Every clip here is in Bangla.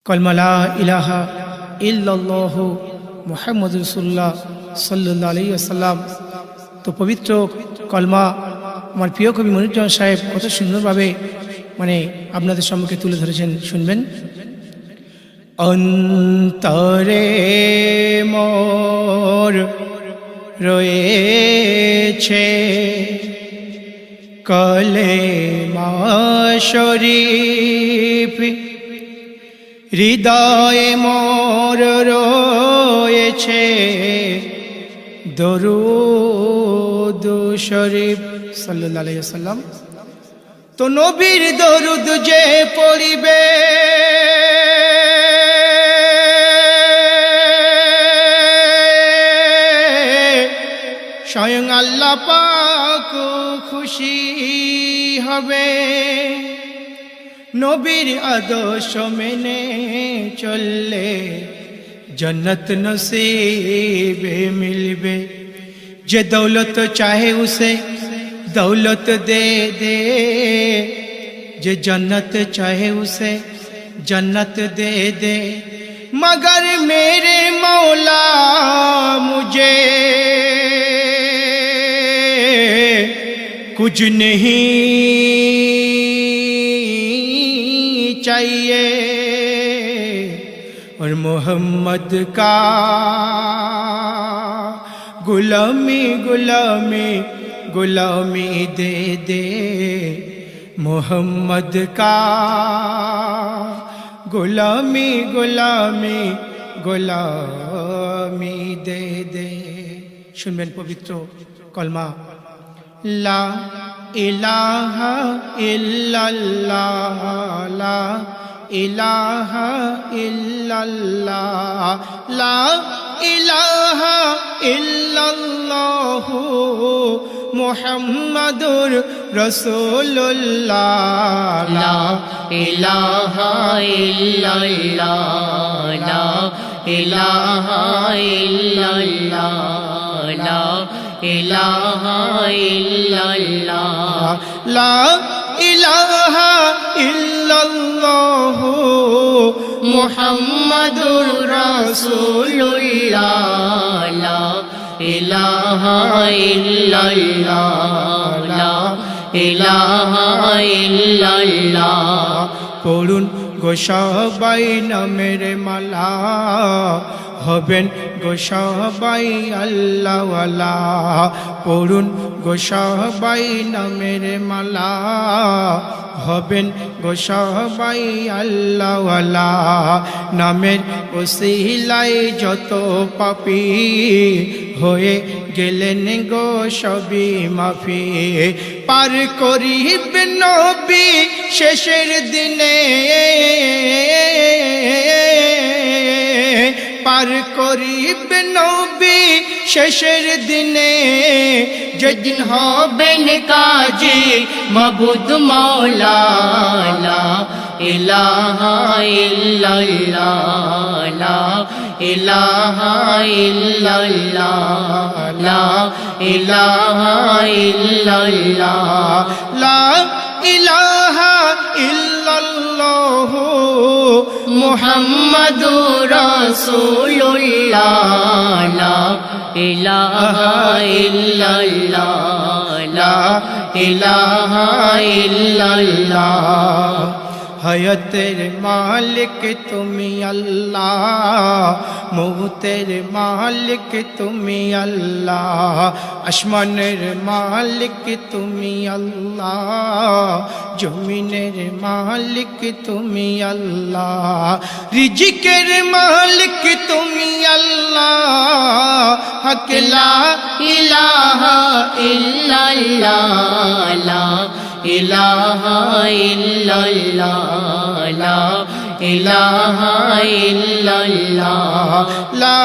কলমা লা ইলাহা ইল্লাল্লাহু মুহাম্মাদুর রাসূলুল্লাহ সাল্লাল্লাহু আলাইহি ওয়াসাল্লাম। তো পবিত্র কলমা আমার প্রিয় কবি মনিরুজ্জামান সাহেব কত সুন্দরভাবে আপনাদের সম্মুখে তুলে ধরেছেন, শুনবেন। অন্তরে মোর রয়েছে কলেমা শরীফ, হৃদয়ে মোর রয়েছে দরুদ শরীফ সাল্লাল্লাহু আলাইহি ওয়াসাল্লাম। তো নবীর দরুদ যে পড়িবে স্বয়ং আল্লাহ পাক খুশি হবে। নবীর আদর্শ মেনে চললে जन्नत नसीब मिलबे। जे दौलत चाहे उसे दौलत दे दे, जे जन्नत चाहे उसे जन्नत दे दे। मगर मेरे मौला मुझे कुछ नहीं चाहिए, और मोहम्मद का गुलामी गुलामी गुलामी दे दे। मोहम्मद का गुलामी गुलामी गुलामी दे दे। শুনবেন পবিত্র কলমা লা ইলাহা ইল্লাল্লাহ, লা ইলাহা ইল্লাল্লাহ, লা ইলাহা ইল্লাল্লাহু মুহাম্মাদুর রাসূলুল্লাহ। লা ইলাহা ইল্লাল্লাহ, লা ইলাহা ইল্লাল্লাহ, লা ইলাহা ইল্লাল্লাহ, লা ইলাহা ইল্লাল্লাহু মুহাম্মাদুর রাসূলুল্লাহ। লা ইলাহা ইল্লাল্লাহ, লা ইলাহা ইল্লাল্লাহ। পড়ুন গো সবাই নামের মালা, হবেন গো সবাই আল্লাহওয়ালা। পড়ুন গো সবাই নামের মালা, হবেন গো সবাই আল্লাহওয়ালা। নামের ওসিলায় যত পাপী হয়ে গেলেন গো সবই মাফি। পার করিবেন নবী শেষের দিনে, পার করিবেন নবী শেষের দিনে। যেদিন হবেন কাজী মাবুদ মাওলা। লা ইলাহা ইল্লাল্লাহ, লা ইলাহা ইল্লাল্লাহ, লা ইলাহা ইল্লাল্লাহ, লা ইলাহা ইল্লাল্লাহু মুহাম্মাদুর রাসূলুল্লাহ। লা ইলাহা ইল্লাল্লাহ, লা ইলাহা ইল্লাল্লাহ। হায়াতের মালিক তুমি আল্লাহ, মৌতের মালিক তুমি আল্লাহ, আসমানের মালিক তুমি আল্লাহ, জমিনের মালিক তুমি আল্লাহ, রিজিকের মালিক তুমি আল্লাহ। হক লা ইলাহা ইল্লাল্লাহ, লা ইলাহা ইল্লাল্লাহ, লা ইলাহা ইল্লাল্লাহ, লা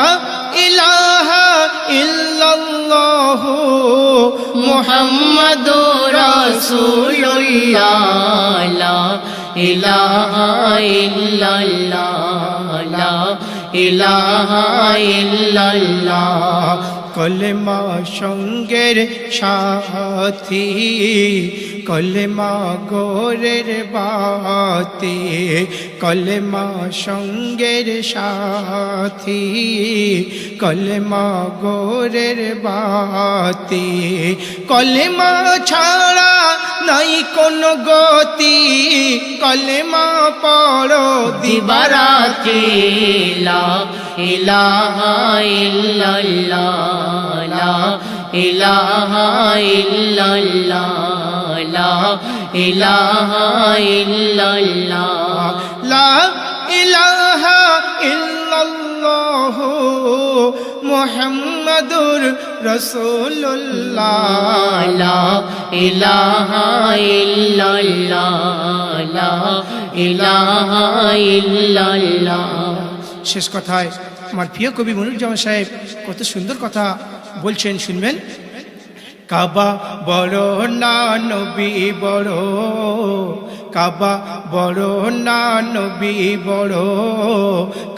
ইলাহা ইল্লাল্লাহু মুহাম্মাদুর রাসূলুল্লাহ। লা ইলাহা ইল্লাল্লাহ, লা ইলাহা ইল্লাল্লাহ। কলেমা সঙ্গের সাথী, কলেমা গোরের বাতি, কলেমা সঙ্গের সাথী, কলেমা গোরের বাতি, কলেমা ছাড়া নাই কোন গতি, কলেমা পড়ো দিবারাত্রি। লা ইলাহা ইল্লাল্লাহ লা ইলাহা ইল্লাল্লাহ লা ইলাহা ইল্লাল্লাহ লা ইলাহা ইল্লাল্লাহ মুহাম্মাদুর রাসূলুল্লাহ। লা ইলাহা ইল্লাল্লাহ লা ইলাহা ইল্লাল্লাহ। শেষ কথায় আমার প্রিয় কবি মনিরুজ্জামান সাহেব কত সুন্দর কথা বলছেন, শুনবেন। কাবা বড় না নবী বড়, কাবা বড় না নবী বড়,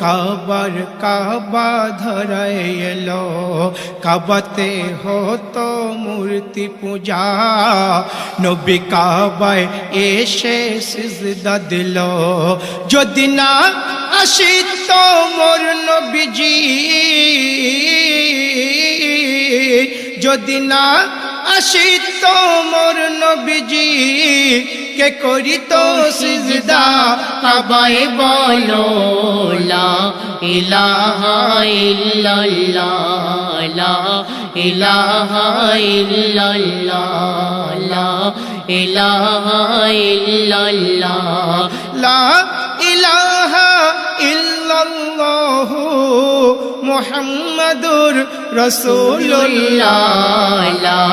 কাবার কাবা ধরায় এলো, কাবাতে হতো মূর্তি পূজা, নবী কাবায় এসে সিজদা দিল। যদি না আসিত মোর নবীজি, যদি না আসিত মোর নবীজি, কে করিত সিজদা কাবায় বলো লা ইলাহা ইল্লাল্লাহ লা ইলাহা ইল্লাল্লাহ লা ইলাহা ইল্লাল্লাহ লা ইলাহা ইল্লাল্লাহ মুহাম্মাদুর রাসূলুল্লাহ। লা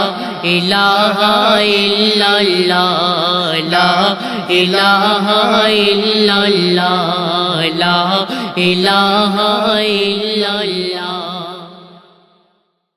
ইলাহা ইল্লাল্লাহ লা ইলাহা ইল্লাল্লাহ লা ইলাহা